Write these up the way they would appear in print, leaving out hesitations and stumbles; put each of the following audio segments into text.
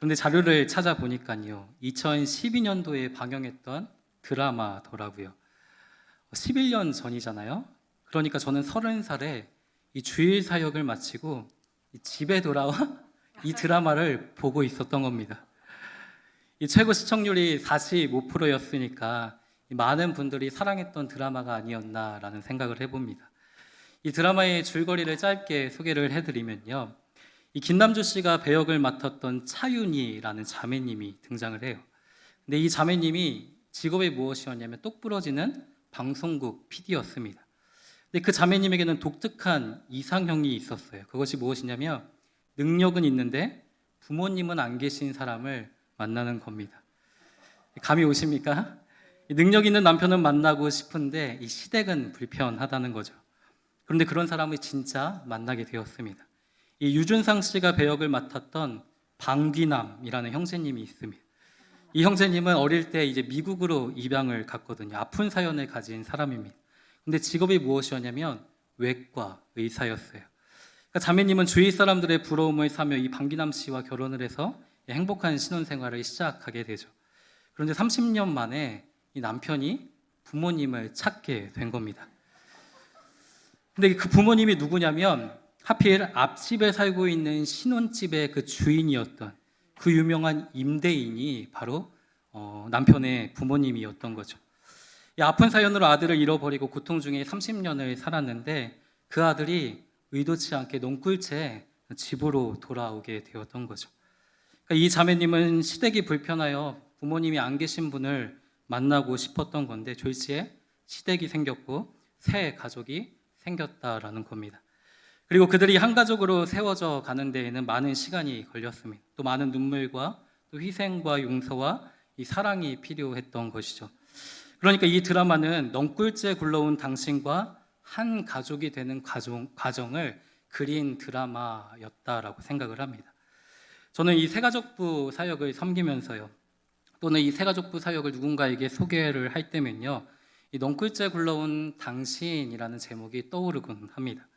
그런데 자료를 찾아보니까요, 2012년도에 방영했던 드라마더라고요. 11년 전이잖아요. 그러니까 저는 30살에 이 주일 사역을 마치고 이 집에 돌아와 이 드라마를 보고 있었던 겁니다. 이 최고 시청률이 45%였으니까 많은 분들이 사랑했던 드라마가 아니었나라는 생각을 해봅니다. 이 드라마의 줄거리를 짧게 소개를 해드리면요, 이 김남주 씨가 배역을 맡았던 차윤희라는 자매님이 등장을 해요. 근데 이 자매님이 직업이 무엇이었냐면 똑부러지는 방송국 PD였습니다. 근데 그 자매님에게는 독특한 이상형이 있었어요. 그것이 무엇이냐면 능력은 있는데 부모님은 안 계신 사람을 만나는 겁니다. 감이 오십니까? 능력 있는 남편은 만나고 싶은데 이 시댁은 불편하다는 거죠. 그런데 그런 사람을 진짜 만나게 되었습니다. 이 유준상 씨가 배역을 맡았던 방귀남이라는 형제님이 있습니다. 이 형제님은 어릴 때 이제 미국으로 입양을 갔거든요. 아픈 사연을 가진 사람입니다. 근데 직업이 무엇이었냐면 외과 의사였어요. 그러니까 자매님은 주위 사람들의 부러움을 사며 이 방귀남 씨와 결혼을 해서 행복한 신혼생활을 시작하게 되죠. 그런데 30년 만에 이 남편이 부모님을 찾게 된 겁니다. 근데 그 부모님이 누구냐면 하필 앞집에 살고 있는 신혼집의 그 주인이었던 그 유명한 임대인이 바로 남편의 부모님이었던 거죠. 이 아픈 사연으로 아들을 잃어버리고 고통 중에 30년을 살았는데 그 아들이 의도치 않게 넋굴채 집으로 돌아오게 되었던 거죠. 그러니까 이 자매님은 시댁이 불편하여 부모님이 안 계신 분을 만나고 싶었던 건데 졸지에 시댁이 생겼고 새 가족이 생겼다라는 겁니다. 그리고 그들이 한 가족으로 세워져 가는 데에는 많은 시간이 걸렸습니다. 또 많은 눈물과 또 희생과 용서와 이 사랑이 필요했던 것이죠. 그러니까 이 드라마는 넝굴째 굴러온 당신과 한 가족이 되는 과정을 그린 드라마였다라고 생각을 합니다. 저는 이 새가족부 사역을 섬기면서요, 또는 이 새가족부 사역을 누군가에게 소개를 할 때면요, 이 넝굴째 굴러온 당신이라는 제목이 떠오르곤 합니다.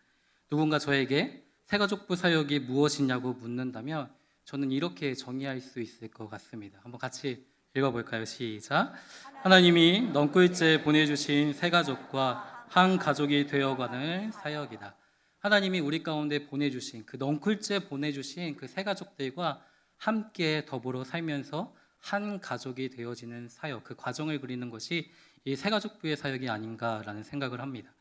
누군가 저에게 새가족부 사역이 무엇이냐고 묻는다면 저는 이렇게 정의할 수 있을 것 같습니다. 한번 같이 읽어볼까요? 시작. 하나님이 넝굴째 보내주신 새가족과 한 가족이 되어가는 사역이다. 하나님이 우리 가운데 보내주신 그 넝굴째 보내주신 그 새가족들과 함께 더불어 살면서 한 가족이 되어지는 사역, 그 과정을 그리는 것이 이 새가족부의 사역이 아닌가라는 생각을 합니다.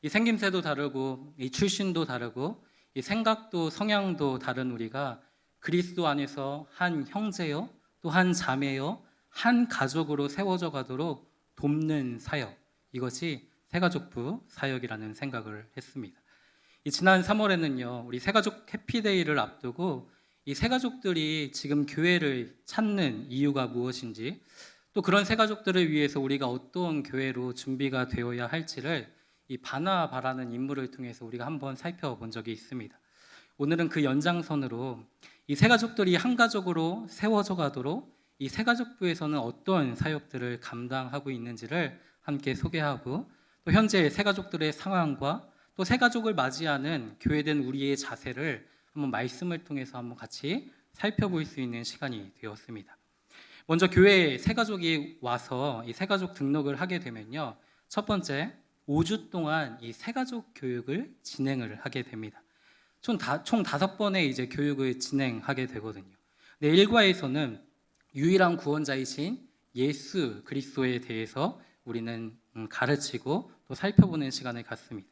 이 생김새도 다르고 이 출신도 다르고 이 생각도 성향도 다른 우리가 그리스도 안에서 한 형제요, 또 한 자매요, 한 가족으로 세워져 가도록 돕는 사역, 이것이 새가족부 사역이라는 생각을 했습니다. 이 지난 3월에는요, 우리 새가족 해피데이를 앞두고 이 새가족들이 지금 교회를 찾는 이유가 무엇인지, 또 그런 새가족들을 위해서 우리가 어떤 교회로 준비가 되어야 할지를 이 바나바라는 인물을 통해서 우리가 한번 살펴본 적이 있습니다. 오늘은 그 연장선으로 이 새가족들이 한 가족으로 세워져 가도록 이 새가족부에서는 어떤 사역들을 감당하고 있는지를 함께 소개하고, 또 현재 새가족들의 상황과 또 새가족을 맞이하는 교회된 우리의 자세를 한번 말씀을 통해서 한번 같이 살펴볼 수 있는 시간이 되었습니다. 먼저 교회에 새가족이 와서 이 새가족 등록을 하게 되면요, 첫 번째 5주 동안 이 새가족 교육을 진행을 하게 됩니다. 총 5번의 이제 교육을 진행하게 되거든요. 네, 1과에서는 유일한 구원자이신 예수 그리스도에 대해서 우리는 가르치고 또 살펴보는 시간을 갖습니다.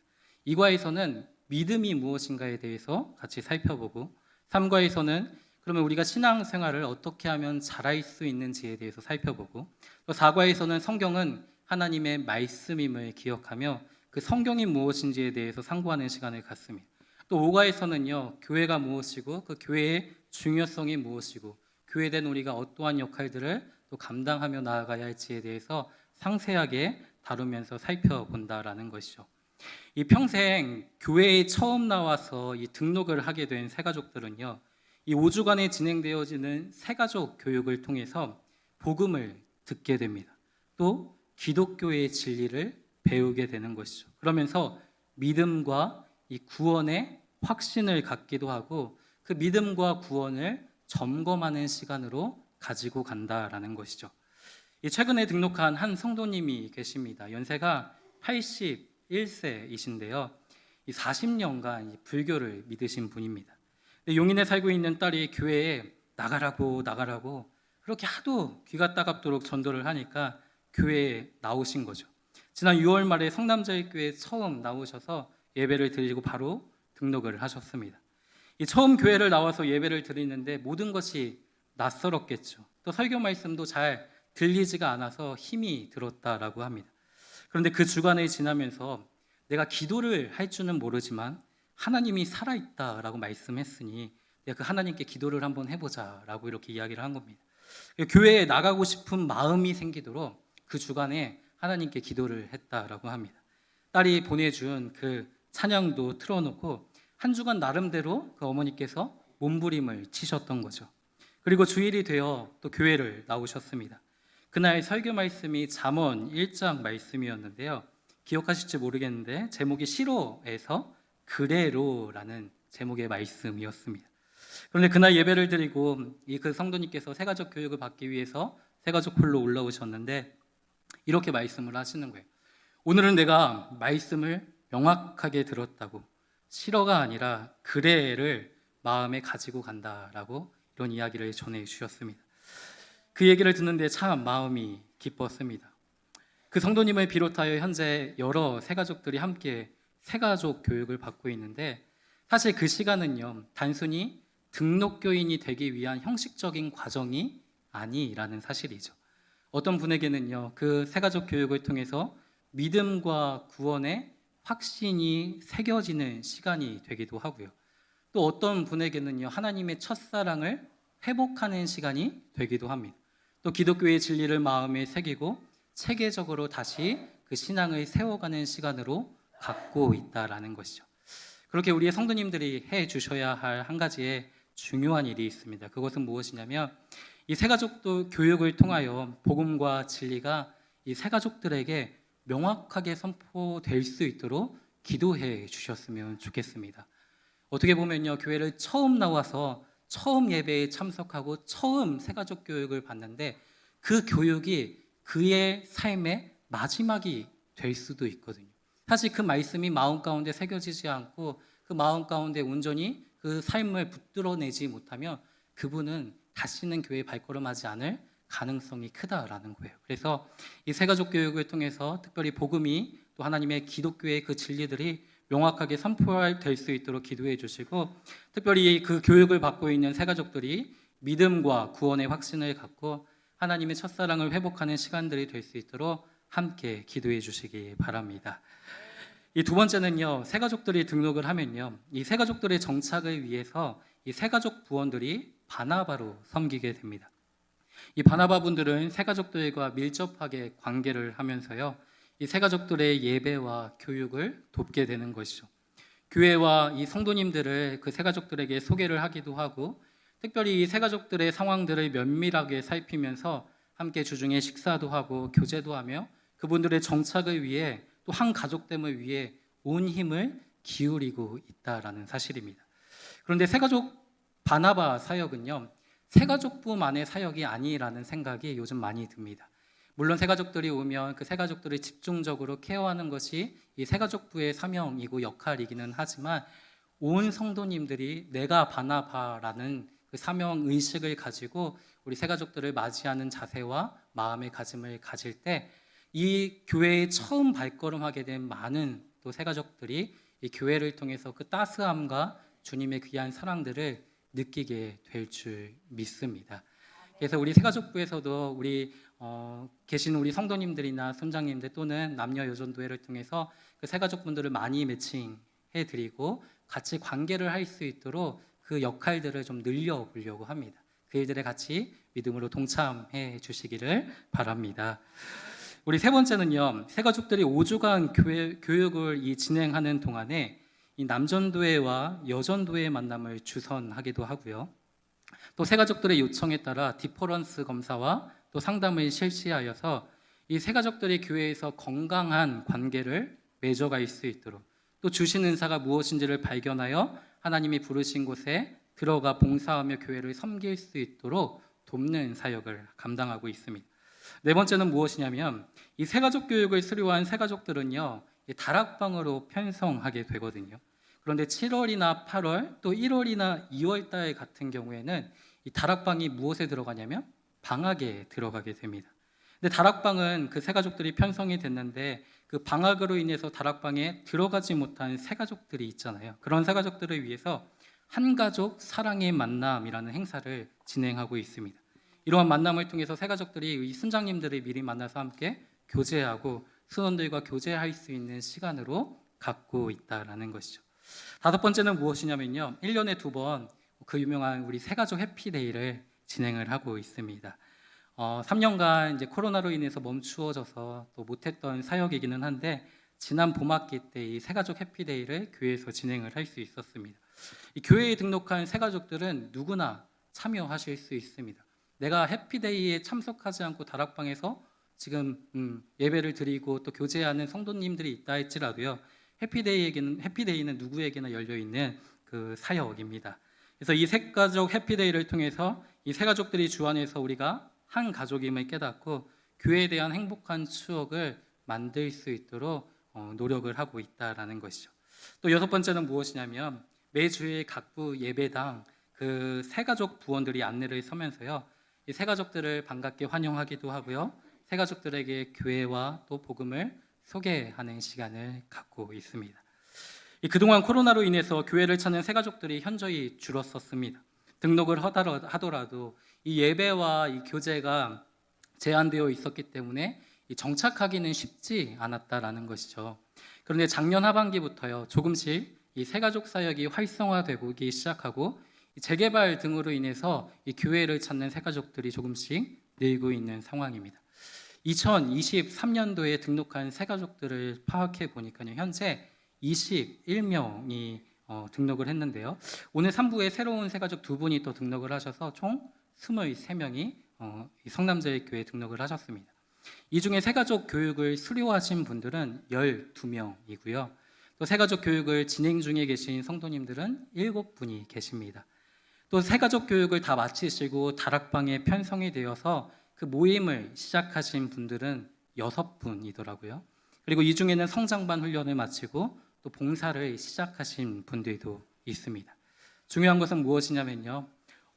2과에서는 믿음이 무엇인가에 대해서 같이 살펴보고, 3과에서는 그러면 우리가 신앙생활을 어떻게 하면 잘할 수 있는지에 대해서 살펴보고, 또 4과에서는 성경은 하나님의 말씀임을 기억하며 그 성경이 무엇인지에 대해서 상고하는 시간을 갖습니다. 또 5과에서는요, 교회가 무엇이고 그 교회의 중요성이 무엇이고 교회된 우리가 어떠한 역할들을 또 감당하며 나아가야 할지에 대해서 상세하게 다루면서 살펴본다라는 것이죠. 이 평생 교회에 처음 나와서 이 등록을 하게 된 새가족들은요, 이 5주간에 진행되어지는 새가족 교육을 통해서 복음을 듣게 됩니다. 또 기독교의 진리를 배우게 되는 것이죠. 그러면서 믿음과 이 구원의 확신을 갖기도 하고 그 믿음과 구원을 점검하는 시간으로 가지고 간다라는 것이죠. 최근에 등록한 한 성도님이 계십니다. 연세가 81세이신데요. 40년간 불교를 믿으신 분입니다. 용인에 살고 있는 딸이 교회에 나가라고 그렇게 하도 귀가 따갑도록 전도를 하니까 교회에 나오신 거죠. 지난 6월 말에 성남자유교회에 처음 나오셔서 예배를 드리고 바로 등록을 하셨습니다. 처음 교회를 나와서 예배를 드리는데 모든 것이 낯설었겠죠. 또 설교 말씀도 잘 들리지가 않아서 힘이 들었다라고 합니다. 그런데 그 주간을 지나면서 내가 기도를 할 줄은 모르지만 하나님이 살아있다라고 말씀했으니 내가 그 하나님께 기도를 한번 해보자라고 이렇게 이야기를 한 겁니다. 교회에 나가고 싶은 마음이 생기도록 그 주간에 하나님께 기도를 했다라고 합니다. 딸이 보내준 그 찬양도 틀어놓고 한 주간 나름대로 그 어머니께서 몸부림을 치셨던 거죠. 그리고 주일이 되어 또 교회를 나오셨습니다. 그날 설교 말씀이 잠언 1장 말씀이었는데요. 기억하실지 모르겠는데 제목이 시로에서 그래로라는 제목의 말씀이었습니다. 그런데 그날 예배를 드리고 그 성도님께서 새가족 교육을 받기 위해서 새가족 홀로 올라오셨는데 이렇게 말씀을 하시는 거예요. 오늘은 내가 말씀을 명확하게 들었다고 시로가 아니라 그래를 마음에 가지고 간다라고 이런 이야기를 전해 주셨습니다. 그 얘기를 듣는데 참 마음이 기뻤습니다. 그 성도님을 비롯하여 현재 여러 새가족들이 함께 새가족 교육을 받고 있는데 사실 그 시간은요 단순히 등록교인이 되기 위한 형식적인 과정이 아니라는 사실이죠. 어떤 분에게는요 그 새가족 교육을 통해서 믿음과 구원의 확신이 새겨지는 시간이 되기도 하고요. 또 어떤 분에게는요 하나님의 첫사랑을 회복하는 시간이 되기도 합니다. 또 기독교의 진리를 마음에 새기고 체계적으로 다시 그 신앙을 세워가는 시간으로 갖고 있다라는 것이죠. 그렇게 우리의 성도님들이 해 주셔야 할 한 가지의 중요한 일이 있습니다. 그것은 무엇이냐면 이 새가족도 교육을 통하여 복음과 진리가 이 새가족들에게 명확하게 선포될 수 있도록 기도해 주셨으면 좋겠습니다. 어떻게 보면요 교회를 처음 나와서 처음 예배에 참석하고 처음 새가족 교육을 받는데 그 교육이 그의 삶의 마지막이 될 수도 있거든요. 사실 그 말씀이 마음 가운데 새겨지지 않고 그 마음 가운데 온전히 그 삶을 붙들어내지 못하면 그분은 다시는 교회에 발걸음하지 않을 가능성이 크다라는 거예요. 그래서 이 새가족 교육을 통해서 특별히 복음이 또 하나님의 기독교의 그 진리들이 명확하게 선포될 수 있도록 기도해 주시고 특별히 그 교육을 받고 있는 새가족들이 믿음과 구원의 확신을 갖고 하나님의 첫사랑을 회복하는 시간들이 될 수 있도록 함께 기도해 주시기 바랍니다. 이 두 번째는요 새가족들이 등록을 하면요 이 새가족들의 정착을 위해서 이 새가족 부원들이 바나바로 섬기게 됩니다. 이 바나바 분들은 새가족들과 밀접하게 관계를 하면서요 이 새가족들의 예배와 교육을 돕게 되는 것이죠. 교회와 이 성도님들을 그 새가족들에게 소개를 하기도 하고 특별히 이 새가족들의 상황들을 면밀하게 살피면서 함께 주중에 식사도 하고 교제도 하며 그분들의 정착을 위해 또 한 가족됨을 위해 온 힘을 기울이고 있다라는 사실입니다. 그런데 새가족 바나바 사역은요 새가족부만의 사역이 아니라는 생각이 요즘 많이 듭니다. 물론 새가족들이 오면 그 새가족들을 집중적으로 케어하는 것이 이 새가족부의 사명이고 역할이기는 하지만 온 성도님들이 내가 바나바라는 그 사명 의식을 가지고 우리 새가족들을 맞이하는 자세와 마음의 가짐을 가질 때 이 교회에 처음 발걸음하게 된 많은 또 새가족들이 이 교회를 통해서 그 따스함과 주님의 귀한 사랑들을 느끼게 될 줄 믿습니다. 그래서 우리 새가족부에서도 우리 계신 우리 성도님들이나 선장님들 또는 남녀 여전도회를 통해서 그 새가족분들을 많이 매칭해드리고 같이 관계를 할 수 있도록 그 역할들을 좀 늘려보려고 합니다. 그 일들에 같이 믿음으로 동참해 주시기를 바랍니다. 우리 세 번째는요 새가족들이 5주간 교육을 진행하는 동안에 이 남전도회와 여전도회의 만남을 주선하기도 하고요. 또 새가족들의 요청에 따라 디퍼런스 검사와 또 상담을 실시하여서 이 새가족들이 교회에서 건강한 관계를 맺어갈 수 있도록 또 주신 은사가 무엇인지를 발견하여 하나님이 부르신 곳에 들어가 봉사하며 교회를 섬길 수 있도록 돕는 사역을 감당하고 있습니다. 네 번째는 무엇이냐면 이 새가족 교육을 수료한 새가족들은요, 이 다락방으로 편성하게 되거든요. 그런데 7월이나 8월 또 1월이나 2월 달 같은 경우에는 이 다락방이 무엇에 들어가냐면 방학에 들어가게 됩니다. 근데 다락방은 그 새가족들이 편성이 됐는데 그 방학으로 인해서 다락방에 들어가지 못한 새가족들이 있잖아요. 그런 새가족들을 위해서 한가족 사랑의 만남이라는 행사를 진행하고 있습니다. 이러한 만남을 통해서 새가족들이 이 순장님들을 미리 만나서 함께 교제하고 수원들과 교제할 수 있는 시간으로 갖고 있다라는 것이죠. 다섯 번째는 무엇이냐면요, 1년에 2번 그 유명한 우리 새가족 해피데이를 진행을 하고 있습니다. 3년간 이제 코로나로 인해서 멈추어져서 또 못했던 사역이기는 한데 지난 봄학기 때 이 새가족 해피데이를 교회에서 진행을 할 수 있었습니다. 이 교회에 등록한 새가족들은 누구나 참여하실 수 있습니다. 내가 해피데이에 참석하지 않고 다락방에서 지금 예배를 드리고 또 교제하는 성도님들이 있다 할지라도요, 해피데이는 누구에게나 열려 있는 그 사역입니다. 그래서 이 새가족 해피데이를 통해서 이 새가족들이 주 안에서 우리가 한 가족임을 깨닫고 교회에 대한 행복한 추억을 만들 수 있도록 노력을 하고 있다라는 것이죠. 또 여섯 번째는 무엇이냐면 매주일 각부 예배당 그 새가족 부원들이 안내를 서면서요, 이 새가족들을 반갑게 환영하기도 하고요, 새가족들에게 교회와 또 복음을 소개하는 시간을 갖고 있습니다. 그동안 코로나로 인해서 교회를 찾는 새가족들이 현저히 줄었었습니다. 등록을 하더라도 이 예배와 이 교제가 제한되어 있었기 때문에 정착하기는 쉽지 않았다라는 것이죠. 그런데 작년 하반기부터요, 조금씩 이 새가족 사역이 활성화되기 시작하고 재개발 등으로 인해서 이 교회를 찾는 새가족들이 조금씩 늘고 있는 상황입니다. 2023년도에 등록한 새가족들을 파악해 보니까요, 현재 21명이 등록을 했는데요. 오늘 3부에 새로운 새가족 2분이 또 등록을 하셔서 총 23명이 성남제일교회에 등록을 하셨습니다. 이 중에 새가족 교육을 수료하신 분들은 12명이고요. 또 새가족 교육을 진행 중에 계신 성도님들은 7분이 계십니다. 또 새가족 교육을 다 마치시고 다락방에 편성이 되어서 그 모임을 시작하신 분들은 6분이더라고요. 그리고 이 중에는 성장반 훈련을 마치고 또 봉사를 시작하신 분들도 있습니다. 중요한 것은 무엇이냐면요,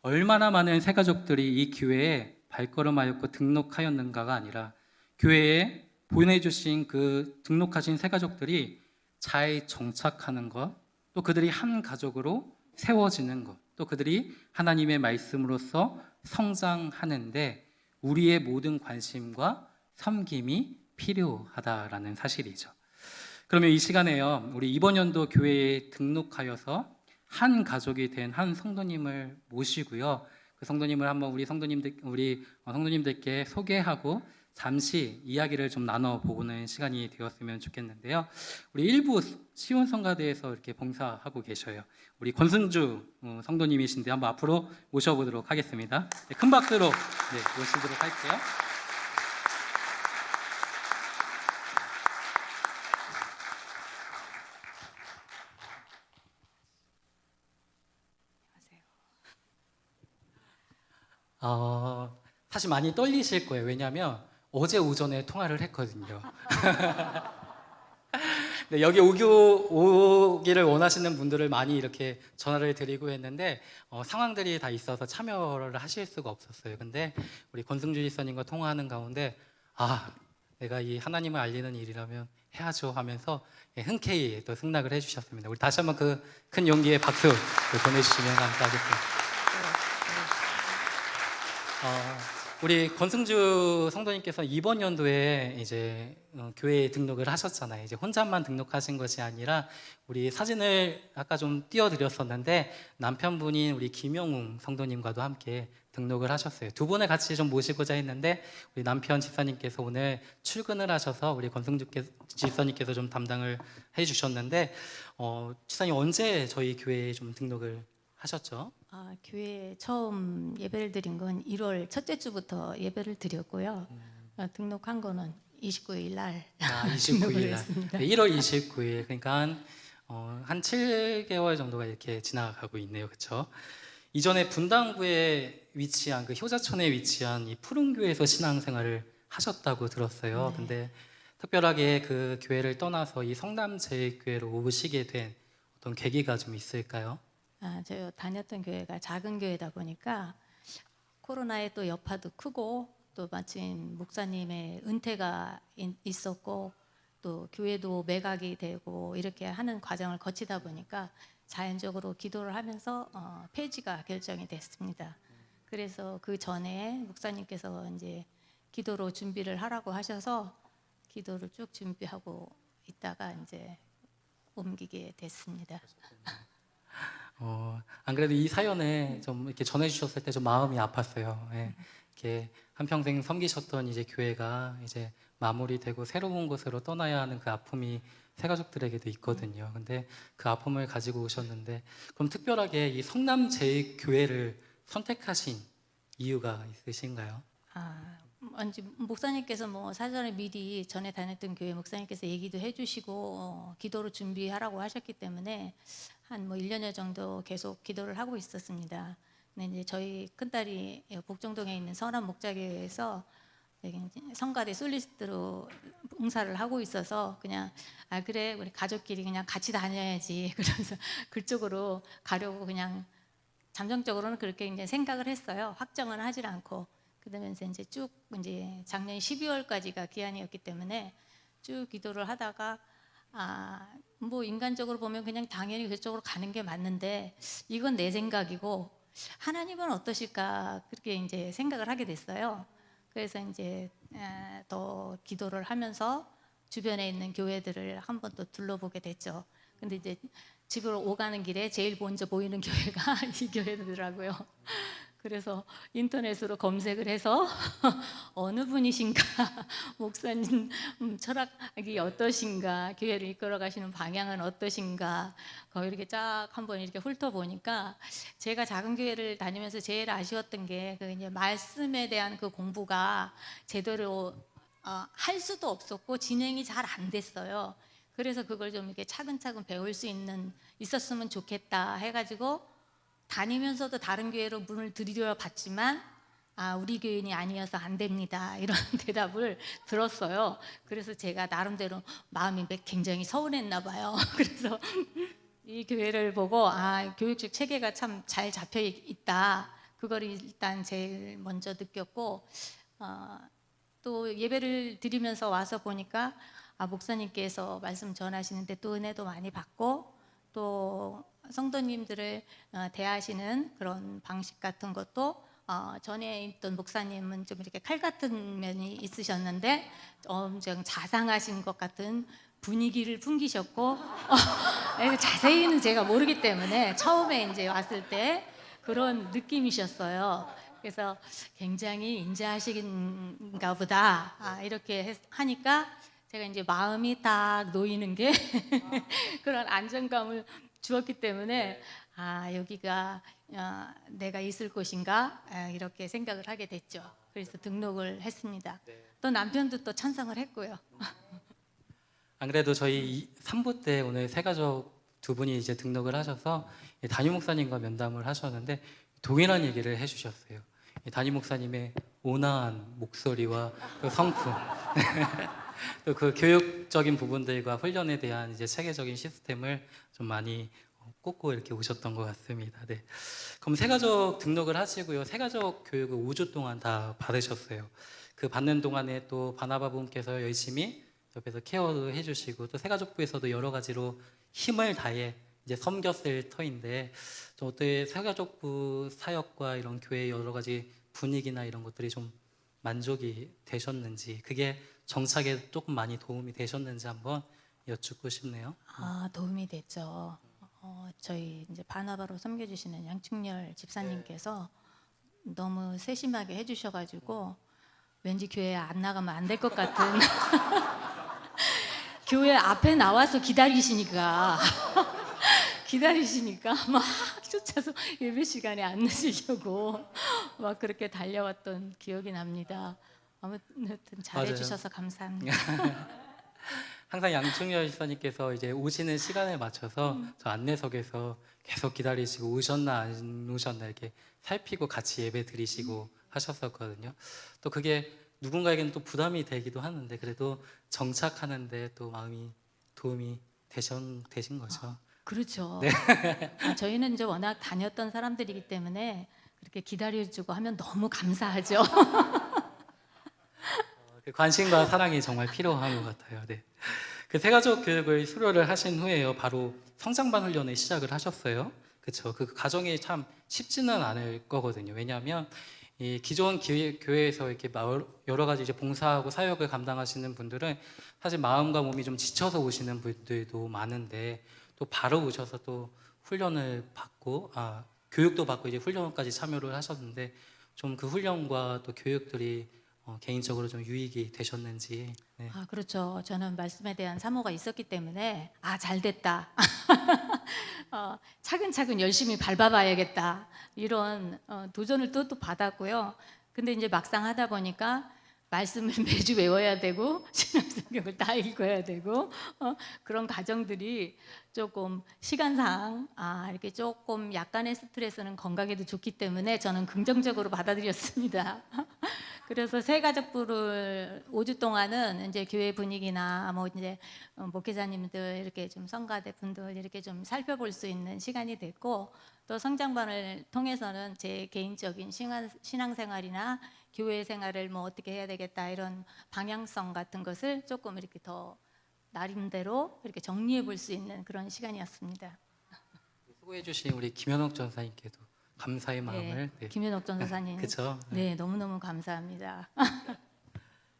얼마나 많은 새가족들이 이 교회에 발걸음하였고 등록하였는가가 아니라 교회에 보내주신 그 등록하신 새가족들이 잘 정착하는 것, 또 그들이 한 가족으로 세워지는 것, 또 그들이 하나님의 말씀으로서 성장하는데 우리의 모든 관심과 섬김이 필요하다라는 사실이죠. 그러면 이 시간에요, 우리 이번 연도 교회에 등록하여서 한 가족이 된 한 성도님을 모시고요, 그 성도님을 한번 우리 성도님들께 소개하고 잠시 이야기를 좀 나눠보는 시간이 되었으면 좋겠는데요. 우리 일부 시온성가대에서 이렇게 봉사하고 계셔요. 우리 권승주 성도님이신데 한번 앞으로 모셔보도록 하겠습니다. 네, 큰 박수로 모시도록 할게요. 사실 많이 떨리실 거예요. 왜냐하면 어제 오전에 통화를 했거든요. 네, 여기 오기를 원하시는 분들을 많이 이렇게 전화를 드리고 했는데 상황들이 다 있어서 참여를 하실 수가 없었어요. 근데 우리 권승주 지사님과 통화하는 가운데 내가 이 하나님을 알리는 일이라면 해야죠 하면서 흔쾌히 또 승낙을 해주셨습니다. 우리 다시 한번 그 큰 용기의 박수 보내주시면 감사하겠습니다. 우리 권승주 성도님께서 이번 연도에 이제 교회에 등록을 하셨잖아요. 이제 혼자만 등록하신 것이 아니라 우리 사진을 아까 좀 띄워드렸었는데 남편분인 우리 김영웅 성도님과도 함께 등록을 하셨어요. 두 분을 같이 좀 모시고자 했는데 우리 남편 집사님께서 오늘 출근을 하셔서 우리 권승주 집사님께서 좀 담당을 해주셨는데 집사님 언제 저희 교회에 좀 등록을 하셨죠? 교회에 처음 예배를 드린 건 1월 첫째 주부터 예배를 드렸고요. 등록한 거는 29일 날 등록을 29일 날. 했습니다. 네, 1월 29일. 그러니까 한 7개월 정도가 이렇게 지나가고 있네요. 그렇죠? 이전에 분당구에 위치한 그 효자촌에 위치한 이 푸른교회에서 신앙생활을 하셨다고 들었어요. 네. 근데 특별하게 그 교회를 떠나서 이 성남제일교회로 오시게 된 어떤 계기가 좀 있을까요? 저 다녔던 교회가 작은 교회다 보니까 코로나의 또 여파도 크고 또 마침 목사님의 은퇴가 있었고 또 교회도 매각이 되고 이렇게 하는 과정을 거치다 보니까 자연적으로 기도를 하면서 폐지가 결정이 됐습니다. 그래서 그 전에 목사님께서 이제 기도로 준비를 하라고 하셔서 기도를 쭉 준비하고 있다가 이제 옮기게 됐습니다. 안 그래도 이 사연에 좀 이렇게 전해주셨을 때 좀 마음이 아팠어요. 예. 이렇게 한평생 섬기셨던 이제 교회가 이제 마무리되고 새로운 곳으로 떠나야 하는 그 아픔이 새가족들에게도 있거든요. 근데 그 아픔을 가지고 오셨는데 그럼 특별하게 이 성남제일교회를 선택하신 이유가 있으신가요? 먼저 목사님께서 뭐 사전에 미리 전에 다녔던 교회 목사님께서 얘기도 해주시고 기도로 준비하라고 하셨기 때문에 한 뭐 1년여 정도 계속 기도를 하고 있었습니다. 근데 이제 저희 큰딸이 복정동에 있는 선한 목자교회에서 여기 이제 성가대 솔리스트로 봉사를 하고 있어서 그냥 그래 우리 가족끼리 그냥 같이 다녀야지 그러면서 그쪽으로 가려고 그냥 잠정적으로는 그렇게 이제 생각을 했어요. 확정은 하질 않고 그러면서 이제 쭉 이제 작년 12월까지가 기한이었기 때문에 쭉 기도를 하다가 뭐 인간적으로 보면 그냥 당연히 그쪽으로 가는 게 맞는데 이건 내 생각이고 하나님은 어떠실까 그렇게 이제 생각을 하게 됐어요. 그래서 이제 더 기도를 하면서 주변에 있는 교회들을 한번 또 둘러보게 됐죠. 근데 이제 집으로 오가는 길에 제일 먼저 보이는 교회가 이 교회더라고요. 그래서 인터넷으로 검색을 해서 어느 분이신가, 목사님 철학이 어떠신가, 교회를 이끌어 가시는 방향은 어떠신가, 거기 이렇게 쫙 한번 이렇게 훑어보니까 제가 작은 교회를 다니면서 제일 아쉬웠던 게 그 이제 말씀에 대한 그 공부가 제대로 할 수도 없었고 진행이 잘 안 됐어요. 그래서 그걸 좀 이렇게 차근차근 배울 수 있었으면 좋겠다 해가지고 다니면서도 다른 교회로 문을 들이려 봤지만 우리 교인이 아니어서 안 됩니다 이런 대답을 들었어요. 그래서 제가 나름대로 마음이 굉장히 서운했나 봐요. 그래서 이 교회를 보고 교육적 체계가 참 잘 잡혀 있다 그걸 일단 제일 먼저 느꼈고 또 예배를 드리면서 와서 보니까 목사님께서 말씀 전하시는데 또 은혜도 많이 받고 또 성도님들을 대하시는 그런 방식 같은 것도 전에 있던 목사님은 좀 이렇게 칼 같은 면이 있으셨는데 엄청 자상하신 것 같은 분위기를 풍기셨고 자세히는 제가 모르기 때문에 처음에 이제 왔을 때 그런 느낌이셨어요. 그래서 굉장히 인자하신가 보다 이렇게 하니까 제가 이제 마음이 딱 놓이는 게 그런 안정감을 주었기 때문에 여기가 내가 있을 곳인가 이렇게 생각을 하게 됐죠. 그래서 등록을 했습니다. 또 남편도 또 찬성을 했고요. 안 그래도 저희 3부 때 오늘 새가족 두 분이 이제 등록을 하셔서 담임 목사님과 면담을 하셨는데 동일한 얘기를 해주셨어요. 담임 목사님의 온화한 목소리와 그 성품, 또 그 교육적인 부분들과 훈련에 대한 이제 체계적인 시스템을 좀 많이 꽂고 이렇게 오셨던 것 같습니다. 네. 그럼 새가족 등록을 하시고요. 새가족 교육을 5주 동안 다 받으셨어요. 그 받는 동안에 또 바나바 부님께서 열심히 옆에서 케어도 해주시고 또 새가족부에서도 여러 가지로 힘을 다해 이제 섬겼을 터인데 좀 어떻게 새가족부 사역과 이런 교회의 여러 가지 분위기나 이런 것들이 좀 만족이 되셨는지 그게 정착에 조금 많이 도움이 되셨는지 한번 여쭙고 싶네요. 도움이 됐죠. 저희 이제 바나바로 섬겨주시는 양충렬 집사님께서 너무 세심하게 해주셔가지고 왠지 교회 안 나가면 안 될 것 같은 교회 앞에 나와서 기다리시니까 막 쫓아서 예배 시간에 안 늦으려고 막 그렇게 달려왔던 기억이 납니다. 아무튼 잘해주셔서 감사합니다. 항상 양충열 시사님께서 이제 오시는 시간에 맞춰서 저 안내석에서 계속 기다리시고 오셨나 안 오셨나 이렇게 살피고 같이 예배 드리시고 하셨었거든요. 또 그게 누군가에게는 또 부담이 되기도 하는데 그래도 정착하는데 또 마음이 도움이 되신 거죠. 그렇죠. 저희는 이제 워낙 다녔던 사람들이기 때문에 그렇게 기다려주고 하면 너무 감사하죠. 그 관심과 사랑이 정말 필요한 것 같아요. 네. 그 세가족 교육을 수료를 하신 후에요. 바로 성장반 훈련을 시작을 하셨어요. 그렇죠. 그 과정이 참 쉽지는 않을 거거든요. 왜냐하면 이 기존 교회에서 이렇게 여러 가지 이제 봉사하고 사역을 감당하시는 분들은 사실 마음과 몸이 좀 지쳐서 오시는 분들도 많은데 또 바로 오셔서 또 훈련을 받고 교육도 받고 이제 훈련까지 참여를 하셨는데 좀 그 훈련과 또 교육들이 개인적으로 좀 유익이 되셨는지. 네. 그렇죠. 저는 말씀에 대한 사모가 있었기 때문에 잘 됐다. 차근차근 열심히 밟아봐야겠다. 이런 도전을 또 받았고요. 근데 이제 막상 하다 보니까 말씀을 매주 외워야 되고 신앙성경을 다 읽어야 되고 그런 과정들이 조금 시간상 이렇게 조금 약간의 스트레스는 건강에도 좋기 때문에 저는 긍정적으로 받아들였습니다. 그래서 새 가족부를 5주 동안은 이제 교회 분위기나 뭐 이제 목회자님들 이렇게 좀 성가대 분들 이렇게 좀 살펴볼 수 있는 시간이 됐고 또 성장반을 통해서는 제 개인적인 신앙생활이나 교회 생활을 뭐 어떻게 해야 되겠다 이런 방향성 같은 것을 조금 이렇게 더 나름대로 이렇게 정리해 볼 수 있는 그런 시간이었습니다. 수고해 주신 우리 김현옥 전사님께도 감사의 마음을. 네. 김현옥 전사님. 그렇죠. 네, 너무너무 감사합니다.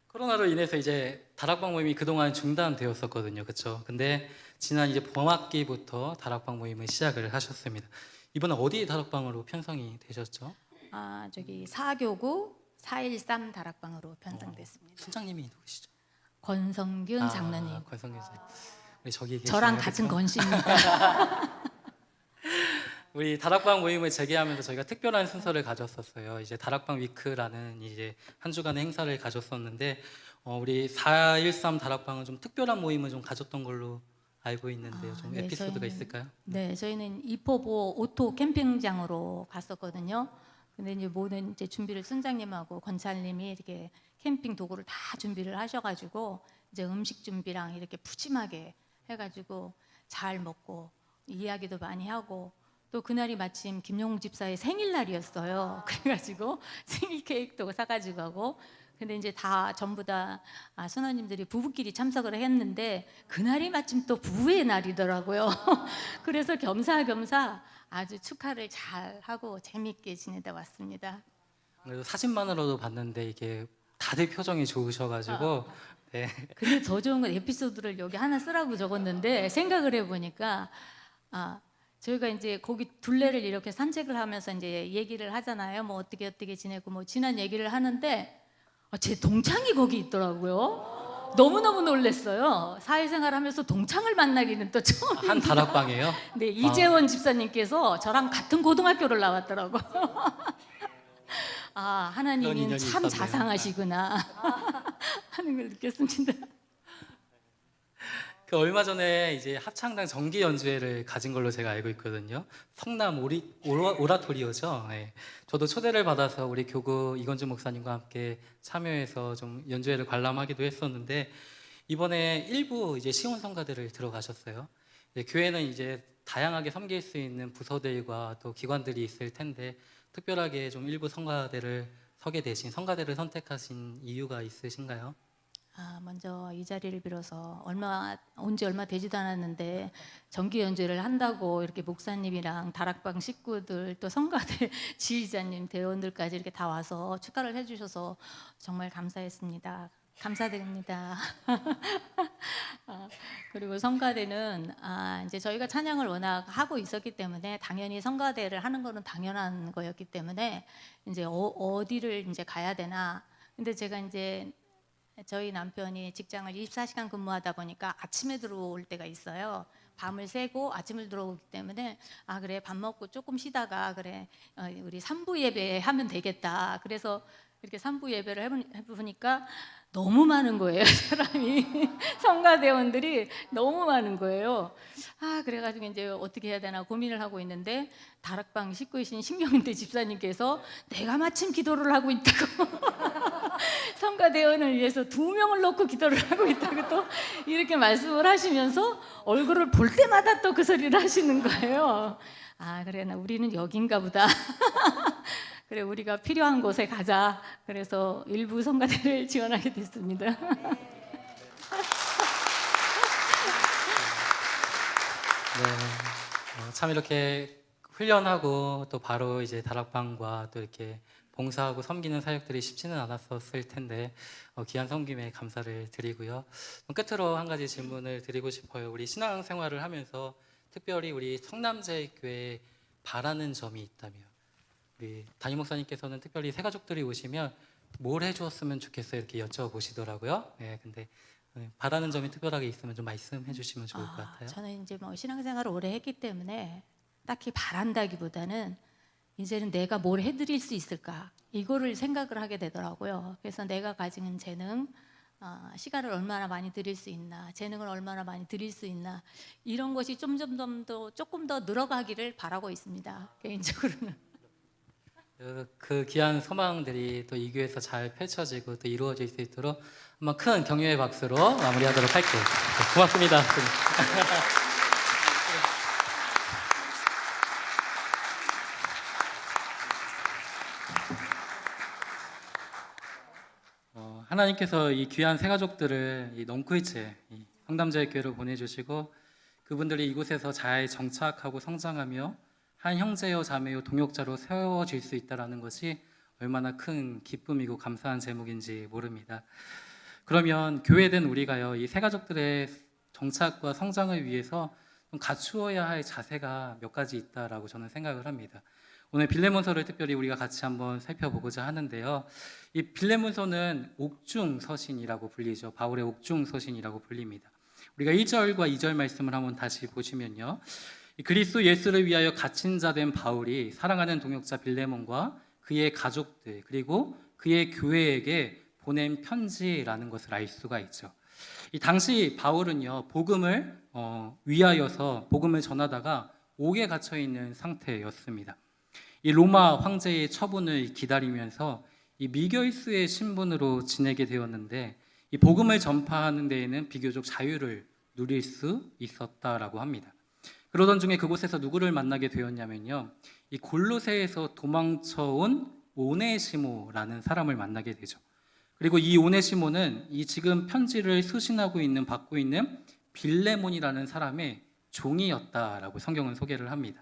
코로나로 인해서 이제 다락방 모임이 그동안 중단되었었거든요. 그렇죠. 근데 지난 이제 봄학기부터 다락방 모임을 시작을 하셨습니다. 이번에 어디 다락방으로 편성이 되셨죠? 저기 사교구 413 다락방으로 편성됐습니다. 순장님이 누구시죠? 권성균 장로님. 권성균 씨. 우리 저기 저랑 계시네요. 같은 그쵸? 권씨입니다. 우리 다락방 모임을 재개하면서 저희가 특별한 순서를 가졌었어요. 이제 다락방 위크라는 이제 한 주간의 행사를 가졌었는데 우리 413 다락방은 좀 특별한 모임을 좀 가졌던 걸로 알고 있는데요. 좀 네, 에피소드가 있을까요? 네, 저희는 이포보 오토 캠핑장으로 갔었거든요. 근데 이제 모든 이제 준비를 순장님하고 권찰님이 이렇게 캠핑 도구를 다 준비를 하셔가지고 이제 음식 준비랑 이렇게 푸짐하게 해가지고 잘 먹고 이야기도 많이 하고 또 그날이 마침 김용욱 집사의 생일날이었어요. 그래가지고 생일 케이크도 사가지고 가고 근데 이제 다 전부 다 선원님들이 부부끼리 참석을 했는데 그날이 마침 또 부부의 날이더라고요. 그래서 겸사겸사 아주 축하를 잘 하고 재미있게 지내다 왔습니다. 그래도 사진만으로도 봤는데 이게 다들 표정이 좋으셔가지고 네. 근데 더 좋은 건 에피소드를 여기 하나 쓰라고 적었는데 생각을 해보니까 저희가 이제 거기 둘레를 이렇게 산책을 하면서 이제 얘기를 하잖아요. 뭐 어떻게 지내고 뭐 지난 얘기를 하는데 제 동창이 거기 있더라고요. 너무너무 놀랐어요. 사회생활하면서 동창을 만나기는 또 처음이에요. 한 다락방이에요? 네, 이재원 집사님께서 저랑 같은 고등학교를 나왔더라고요. 그런 하나님이 인연이 참 있었네요. 자상하시구나 하는 걸 느꼈습니다. 그 얼마 전에 이제 합창단 정기 연주회를 가진 걸로 제가 알고 있거든요. 성남 오라토리오죠. 네. 저도 초대를 받아서 우리 교구 이건주 목사님과 함께 참여해서 좀 연주회를 관람하기도 했었는데 이번에 일부 이제 시온 성가대를 들어가셨어요. 교회는 이제 다양하게 섬길 수 있는 부서들과 또 기관들이 있을 텐데 특별하게 좀 일부 성가대를 서게 되신 성가대를 선택하신 이유가 있으신가요? 먼저 이 자리를 빌어서 온 지 얼마 되지도 않았는데 정기 연주를 한다고 이렇게 목사님이랑 다락방 식구들 또 성가대 지휘자님 대원들까지 이렇게 다 와서 축하를 해주셔서 정말 감사했습니다. 감사드립니다. 그리고 성가대는 이제 저희가 찬양을 워낙 하고 있었기 때문에 당연히 성가대를 하는 거는 당연한 거였기 때문에 이제 어디를 이제 가야 되나. 근데 제가 이제 저희 남편이 직장을 24시간 근무하다 보니까 아침에 들어올 때가 있어요. 밤을 새고 아침을 들어오기 때문에 그래 밥 먹고 조금 쉬다가 그래 우리 3부 예배 하면 되겠다. 그래서 이렇게 산부 예배를 해보니까 너무 많은 거예요. 사람이 성가대원들이 너무 많은 거예요. 그래가지고 이제 어떻게 해야 되나 고민을 하고 있는데 다락방 식구이신 신경인대 집사님께서 내가 마침 기도를 하고 있다고 성가대원을 위해서 2명을 놓고 기도를 하고 있다고 또 이렇게 말씀을 하시면서 얼굴을 볼 때마다 또 그 소리를 하시는 거예요. 그래, 우리는 여긴가 보다. 그래, 우리가 필요한 곳에 가자. 그래서 일부 성가대를 지원하게 됐습니다. 네, 참 이렇게 훈련하고 또 바로 이제 다락방과 또 이렇게 봉사하고 섬기는 사역들이 쉽지는 않았었을 텐데 귀한 섬김에 감사를 드리고요. 끝으로 한 가지 질문을 드리고 싶어요. 우리 신앙생활을 하면서 특별히 우리 성남제일교회에 바라는 점이 있다면, 우리 담임 목사님께서는 특별히 새가족들이 오시면 뭘 해주었으면 좋겠어요 이렇게 여쭤보시더라고요. 네, 근데 바라는 점이 특별하게 있으면 좀 말씀해 주시면 좋을 것 같아요. 저는 이제 뭐 신앙생활을 오래 했기 때문에 딱히 바란다기보다는 이제는 내가 뭘 해드릴 수 있을까 이거를 생각을 하게 되더라고요. 그래서 내가 가진 재능, 시간을 얼마나 많이 드릴 수 있나, 재능을 얼마나 많이 드릴 수 있나, 이런 것이 조금 더 늘어가기를 바라고 있습니다. 개인적으로는. 그 귀한 소망들이 또 이 교회에서 잘 펼쳐지고 또 이루어질 수 있도록 한번 큰 격려의 박수로 마무리하도록 할게요. 네, 고맙습니다. 하나님께서 이 귀한 새가족들을 이 넝쿨째 이 성담제일교회로 보내주시고 그분들이 이곳에서 잘 정착하고 성장하며 한 형제요 자매요 동역자로 세워질 수 있다는 것이 얼마나 큰 기쁨이고 감사한 제목인지 모릅니다. 그러면 교회된 우리가요, 이 새가족들의 정착과 성장을 위해서 좀 갖추어야 할 자세가 몇 가지 있다라고 저는 생각을 합니다. 오늘 빌레몬서를 특별히 우리가 같이 한번 살펴보고자 하는데요. 이 빌레몬서는 옥중서신이라고 불리죠. 바울의 옥중서신이라고 불립니다. 우리가 1절과 2절 말씀을 한번 다시 보시면요. 그리스도 예수를 위하여 갇힌 자 된 바울이 사랑하는 동역자 빌레몬과 그의 가족들 그리고 그의 교회에게 보낸 편지라는 것을 알 수가 있죠. 이 당시 바울은요, 복음을 위하여서 복음을 전하다가 옥에 갇혀 있는 상태였습니다. 이 로마 황제의 처분을 기다리면서 이 미결수의 신분으로 지내게 되었는데 이 복음을 전파하는 데에는 비교적 자유를 누릴 수 있었다라고 합니다. 그러던 중에 그곳에서 누구를 만나게 되었냐면요, 이 골로새에서 도망쳐온 오네시모라는 사람을 만나게 되죠. 그리고 이 오네시모는 이 지금 편지를 수신하고 있는 받고 있는 빌레몬이라는 사람의 종이었다라고 성경은 소개를 합니다.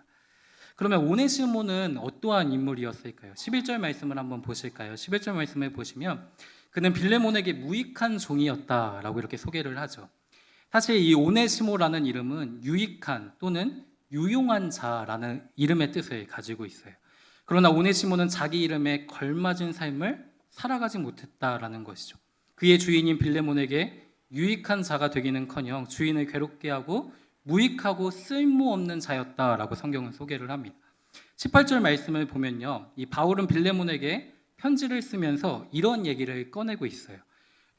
그러면 오네시모는 어떠한 인물이었을까요? 11절 말씀을 한번 보실까요? 11절 말씀을 보시면 그는 빌레몬에게 무익한 종이었다라고 이렇게 소개를 하죠. 사실 이 오네시모라는 이름은 유익한 또는 유용한 자라는 이름의 뜻을 가지고 있어요. 그러나 오네시모는 자기 이름에 걸맞은 삶을 살아가지 못했다라는 것이죠. 그의 주인인 빌레몬에게 유익한 자가 되기는커녕 주인을 괴롭게 하고 무익하고 쓸모없는 자였다라고 성경은 소개를 합니다. 18절 말씀을 보면요, 이 바울은 빌레몬에게 편지를 쓰면서 이런 얘기를 꺼내고 있어요.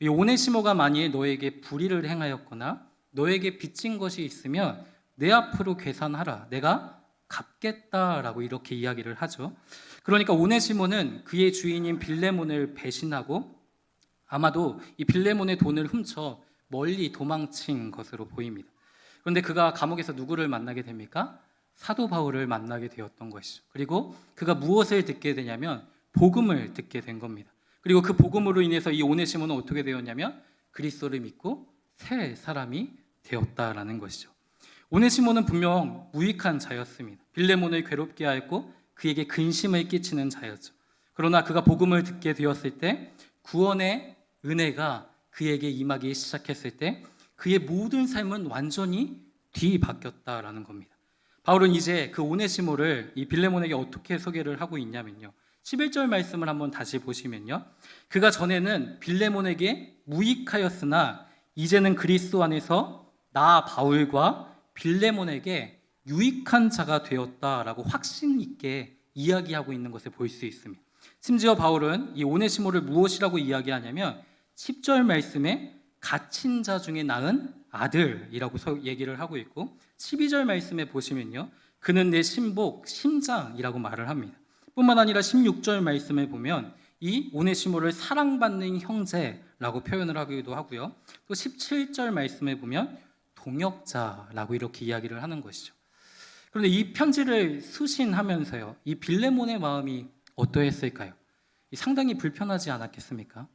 이 오네시모가 만일 너에게 불의를 행하였거나 너에게 빚진 것이 있으면 내 앞으로 계산하라, 내가 갚겠다라고 이렇게 이야기를 하죠. 그러니까 오네시모는 그의 주인인 빌레몬을 배신하고 아마도 이 빌레몬의 돈을 훔쳐 멀리 도망친 것으로 보입니다. 그런데 그가 감옥에서 누구를 만나게 됩니까? 사도 바울을 만나게 되었던 것이죠. 그리고 그가 무엇을 듣게 되냐면 복음을 듣게 된 겁니다. 그리고 그 복음으로 인해서 이 오네시모는 어떻게 되었냐면 그리스도를 믿고 새 사람이 되었다라는 것이죠. 오네시모는 분명 무익한 자였습니다. 빌레몬을 괴롭게 하였고 그에게 근심을 끼치는 자였죠. 그러나 그가 복음을 듣게 되었을 때 구원의 은혜가 그에게 임하기 시작했을 때 그의 모든 삶은 완전히 뒤바뀌었다라는 겁니다. 바울은 이제 그 오네시모를 이 빌레몬에게 어떻게 소개를 하고 있냐면요, 11절 말씀을 한번 다시 보시면요, 그가 전에는 빌레몬에게 무익하였으나 이제는 그리스도 안에서 나 바울과 빌레몬에게 유익한 자가 되었다라고 확신 있게 이야기하고 있는 것을 볼 수 있습니다. 심지어 바울은 이 오네시모를 무엇이라고 이야기하냐면 10절 말씀에 갇힌 자 중에 낳은 아들이라고 얘기를 하고 있고 12절 말씀에 보시면요, 그는 내 신복, 심장이라고 말을 합니다. 뿐만 아니라 16절 말씀에 보면 이 오네시모를 사랑받는 형제라고 표현을 하기도 하고요. 또 17절 말씀에 보면 동역자라고 이렇게 이야기를 하는 것이죠. 그런데 이 편지를 수신하면서요, 이 빌레몬의 마음이 어떠했을까요? 상당히 불편하지 않았겠습니까?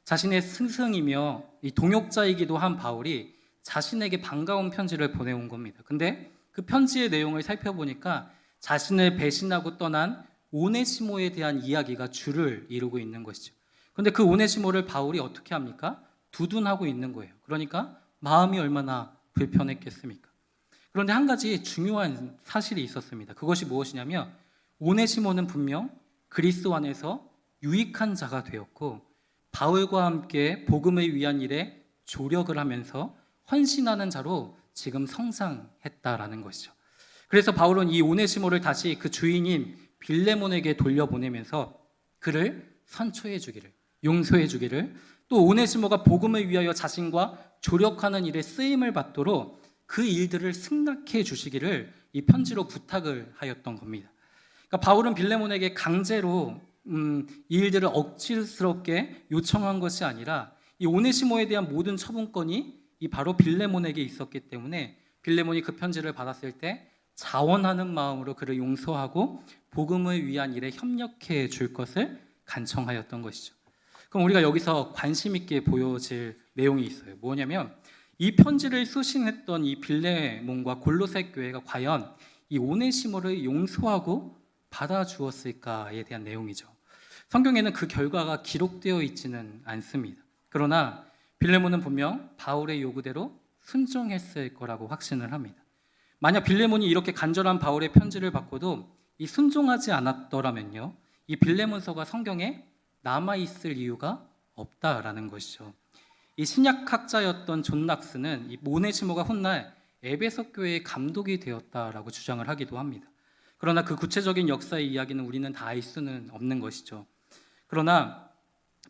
자신의 스승이며 이 동역자이기도 한 바울이 자신에게 반가운 편지를 보내온 겁니다. 근데 그 편지의 내용을 살펴보니까 자신을 배신하고 떠난 오네시모에 대한 이야기가 줄을 이루고 있는 것이죠. 그런데 그 오네시모를 바울이 어떻게 합니까? 두둔하고 있는 거예요. 그러니까 마음이 얼마나 불편했겠습니까? 그런데 한 가지 중요한 사실이 있었습니다. 그것이 무엇이냐면 오네시모는 분명 그리스도 안에서 유익한 자가 되었고 바울과 함께 복음을 위한 일에 조력을 하면서 헌신하는 자로 지금 성장했다라는 것이죠. 그래서 바울은 이 오네시모를 다시 그 주인인 빌레몬에게 돌려보내면서 그를 선초해 주기를, 용서해 주기를, 또 오네시모가 복음을 위하여 자신과 조력하는 일에 쓰임을 받도록 그 일들을 승낙해 주시기를 이 편지로 부탁을 하였던 겁니다. 그러니까 바울은 빌레몬에게 강제로 이 일들을 억지스럽게 요청한 것이 아니라 이 오네시모에 대한 모든 처분권이 이 바로 빌레몬에게 있었기 때문에 빌레몬이 그 편지를 받았을 때 자원하는 마음으로 그를 용서하고 복음을 위한 일에 협력해 줄 것을 간청하였던 것이죠. 그럼 우리가 여기서 관심 있게 보여질 내용이 있어요. 뭐냐면 이 편지를 수신했던 이 빌레몬과 골로새 교회가 과연 이 오네시모를 용서하고 받아주었을까에 대한 내용이죠. 성경에는 그 결과가 기록되어 있지는 않습니다. 그러나 빌레몬은 분명 바울의 요구대로 순종했을 거라고 확신을 합니다. 만약 빌레몬이 이렇게 간절한 바울의 편지를 받고도 이 순종하지 않았더라면요, 이 빌레몬서가 성경에 남아있을 이유가 없다라는 것이죠. 이 신약학자였던 존 낙스는 이 오네시모가 훗날 에베소 교회의 감독이 되었다라고 주장을 하기도 합니다. 그러나 그 구체적인 역사의 이야기는 우리는 다 알 수는 없는 것이죠. 그러나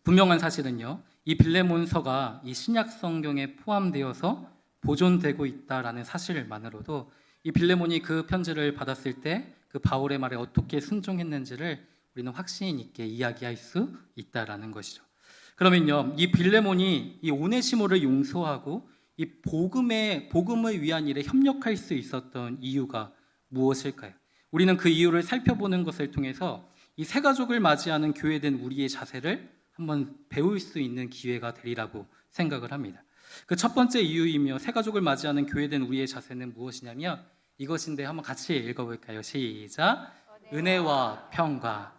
분명한 사실은요, 이 빌레몬서가 이 신약 성경에 포함되어서 보존되고 있다라는 사실만으로도 이 빌레몬이 그 편지를 받았을 때 그 바울의 말에 어떻게 순종했는지를 우리는 확신 있게 이야기할 수 있다라는 것이죠. 그러면요, 이 빌레몬이 이 오네시모를 용서하고 이 복음을 위한 일에 협력할 수 있었던 이유가 무엇일까요? 우리는 그 이유를 살펴보는 것을 통해서 이 새 가족을 맞이하는 교회된 우리의 자세를 한번 배울 수 있는 기회가 되리라고 생각을 합니다. 그 첫 번째 이유이며 새 가족을 맞이하는 교회된 우리의 자세는 무엇이냐면 이것인데 한번 같이 읽어볼까요? 시작. 은혜와 평강.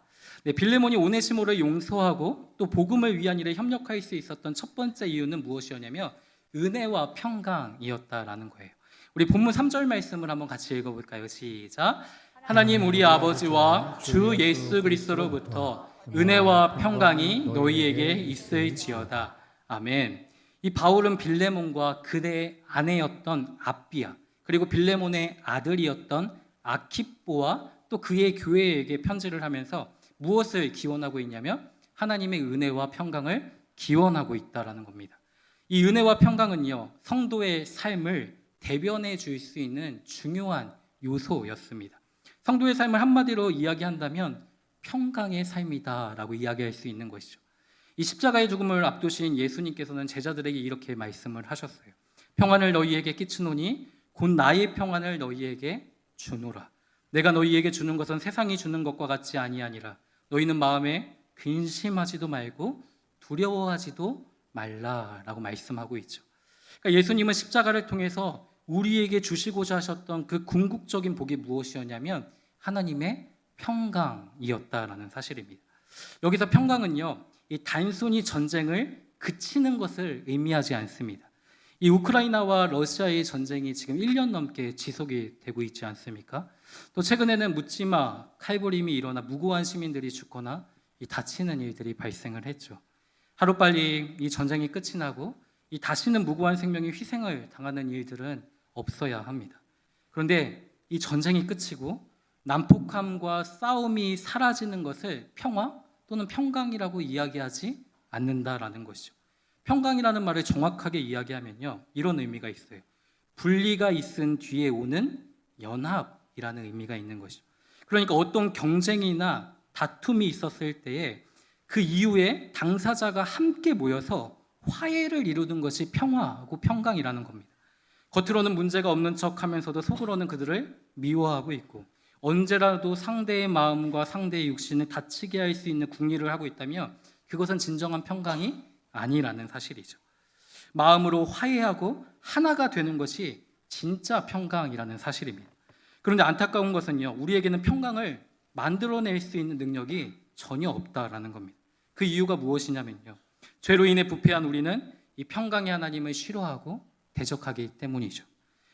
네, 빌레몬이 오네시모를 용서하고 또 복음을 위한 일에 협력할 수 있었던 첫 번째 이유는 무엇이었냐면 은혜와 평강이었다라는 거예요. 우리 본문 3절 말씀을 한번 같이 읽어볼까요? 시작. 하나님 우리 아버지와 주 예수 그리스도로부터 은혜와 평강이 너희에게 있을지어다. 아멘. 이 바울은 빌레몬과 그의 아내였던 아비아, 그리고 빌레몬의 아들이었던 아키뽀와 또 그의 교회에게 편지를 하면서 무엇을 기원하고 있냐면 하나님의 은혜와 평강을 기원하고 있다라는 겁니다. 이 은혜와 평강은요, 성도의 삶을 대변해 줄 수 있는 중요한 요소였습니다. 성도의 삶을 한마디로 이야기한다면 평강의 삶이다라고 이야기할 수 있는 것이죠. 이 십자가의 죽음을 앞두신 예수님께서는 제자들에게 이렇게 말씀을 하셨어요. 평안을 너희에게 끼치노니 곧 나의 평안을 너희에게 주노라. 내가 너희에게 주는 것은 세상이 주는 것과 같지 아니하니라. 너희는 마음에 근심하지도 말고 두려워하지도 말라라고 말씀하고 있죠. 그러니까 예수님은 십자가를 통해서 우리에게 주시고자 하셨던 그 궁극적인 복이 무엇이었냐면 하나님의 평강이었다라는 사실입니다. 여기서 평강은요, 이 단순히 전쟁을 그치는 것을 의미하지 않습니다. 이 우크라이나와 러시아의 전쟁이 지금 1년 넘게 지속이 되고 있지 않습니까? 또 최근에는 묻지마 칼부림이 일어나 무고한 시민들이 죽거나 다치는 일들이 발생을 했죠. 하루빨리 이 전쟁이 끝이 나고 이 다시는 무고한 생명이 희생을 당하는 일들은 없어야 합니다. 그런데 이 전쟁이 끝이고 난폭함과 싸움이 사라지는 것을 평화 또는 평강이라고 이야기하지 않는다라는 것이죠. 평강이라는 말을 정확하게 이야기하면요, 이런 의미가 있어요. 분리가 있은 뒤에 오는 연합이라는 의미가 있는 것이죠. 그러니까 어떤 경쟁이나 다툼이 있었을 때에 그 이후에 당사자가 함께 모여서 화해를 이루는 것이 평화하고 평강이라는 겁니다. 겉으로는 문제가 없는 척하면서도 속으로는 그들을 미워하고 있고, 언제라도 상대의 마음과 상대의 육신을 다치게 할 수 있는 궁리를 하고 있다면 그것은 진정한 평강이 아니라는 사실이죠. 마음으로 화해하고 하나가 되는 것이 진짜 평강이라는 사실입니다. 그런데 안타까운 것은요, 우리에게는 평강을 만들어낼 수 있는 능력이 전혀 없다라는 겁니다. 그 이유가 무엇이냐면요, 죄로 인해 부패한 우리는 이 평강의 하나님을 싫어하고 대적하기 때문이죠.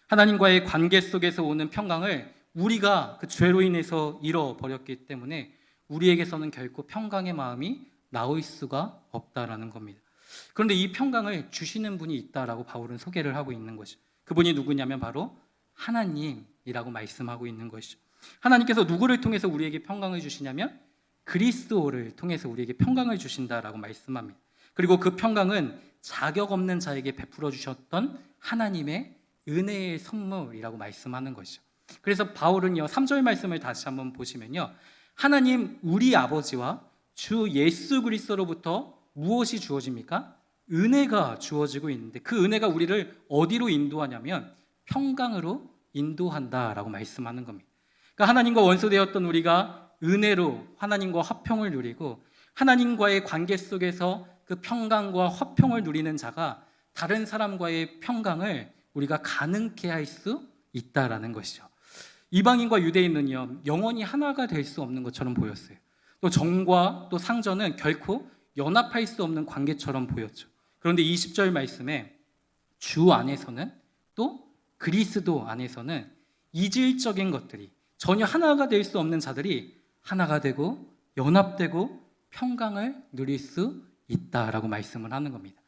하나님과의 관계 속에서 오는 평강을 우리가 그 죄로 인해서 잃어버렸기 때문에 우리에게서는 결코 평강의 마음이 나올 수가 없다라는 겁니다. 그런데 이 평강을 주시는 분이 있다라고 바울은 소개를 하고 있는 것이죠. 그분이 누구냐면 바로 하나님이라고 말씀하고 있는 것이죠. 하나님께서 누구를 통해서 우리에게 평강을 주시냐면 그리스도를 통해서 우리에게 평강을 주신다라고 말씀합니다. 그리고 그 평강은 자격 없는 자에게 베풀어 주셨던 하나님의 은혜의 선물이라고 말씀하는 것이죠. 그래서 바울은요, 3절 말씀을 다시 한번 보시면요, 하나님 우리 아버지와 주 예수 그리스도로부터 무엇이 주어집니까? 은혜가 주어지고 있는데 그 은혜가 우리를 어디로 인도하냐면 평강으로 인도한다라고 말씀하는 겁니다. 그러니까 하나님과 원수되었던 우리가 은혜로 하나님과 화평을 누리고, 하나님과의 관계 속에서 그 평강과 화평을 누리는 자가 다른 사람과의 평강을 우리가 가능케 할 수 있다라는 것이죠. 이방인과 유대인은요, 영원히 하나가 될 수 없는 것처럼 보였어요. 또 정과 또 상전은 결코 연합할 수 없는 관계처럼 보였죠. 그런데 20절 말씀에 주 안에서는 또 그리스도 안에서는 이질적인 것들이, 전혀 하나가 될 수 없는 자들이 하나가 되고 연합되고 평강을 누릴 수 있다라고 말씀을 하는 겁니다.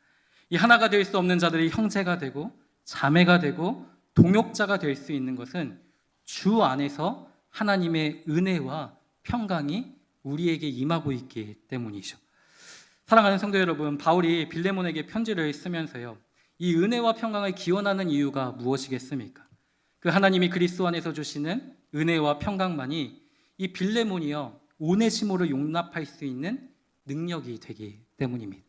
이 하나가 될 수 없는 자들이 형제가 되고 자매가 되고 동역자가 될 수 있는 것은 주 안에서 하나님의 은혜와 평강이 우리에게 임하고 있기 때문이죠. 사랑하는 성도 여러분, 바울이 빌레몬에게 편지를 쓰면서요, 이 은혜와 평강을 기원하는 이유가 무엇이겠습니까? 그 하나님이 그리스도 안에서 주시는 은혜와 평강만이 이 빌레몬이요, 오네시모를 용납할 수 있는 능력이 되기 때문입니다.